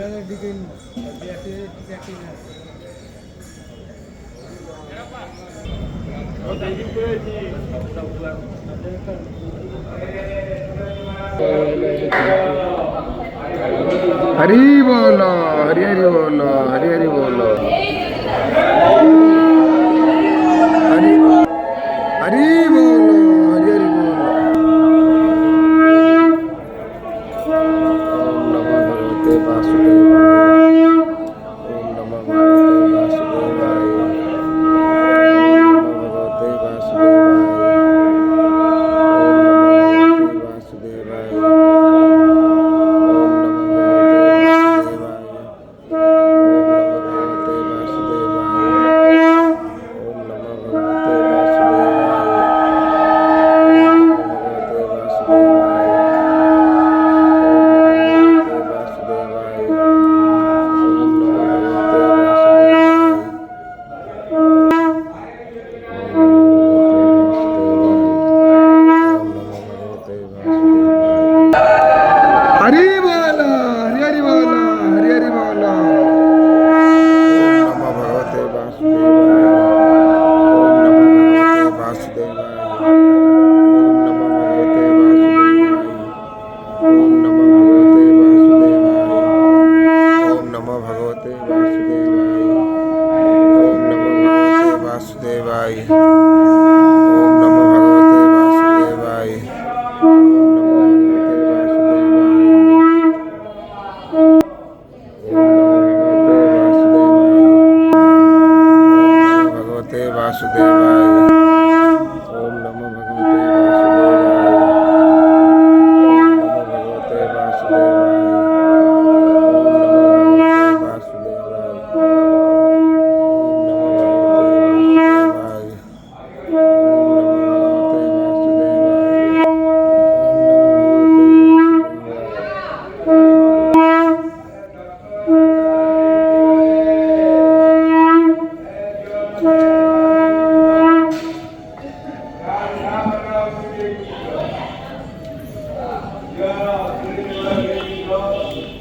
हरी बोलो, हरी हरी बोलो, हरी हरी बोलो, हरी हरी बोलो, हरी हरी बोलो। ओम नमो भगवते वासुदेवाय। ओम नमो भगवते वासुदेवाय। ओम नमो भगवते वासुदेवाय। ओम नमो भगवते वासुदेवाय। ओम नमो भगवते वासुदेवाय। ओम नमो भगवते वासुदेवाय। ओम नमो भगवते वासुदेवाय। ओम नमो भगवते वासुदेवाय। ओम नमो भगवते वासुदेवाय। ओम नमो भगवते वासुदेवाय। ओम नमो भगवते वासुदेवाय। ओम नमो भगवते वासुदेवाय। हरि बोलो, हरि हरि बोलो, हरि हरि बोलो। ओम नमो भगवते वासुदेवाय। ओम नमो भगवते वासुदेवाय। ओम नमो भगवते वासुदेवाय। ओम नमो भगवते वासुदेवाय। ओम नमो भगवते वासुदेवाय। ओम नमो भगवते वासुदेवाय। ओम नमो भगवते वासुदेवाय। ओम नमो भगवते वासुदेवाय। ओम नमो भगवते वासुदेवाय। ओम नमो भगवते वासुदेवाय। ओम नमो भगवते वासुदेवाय। ओम नमो भगवते वासुदेवाय।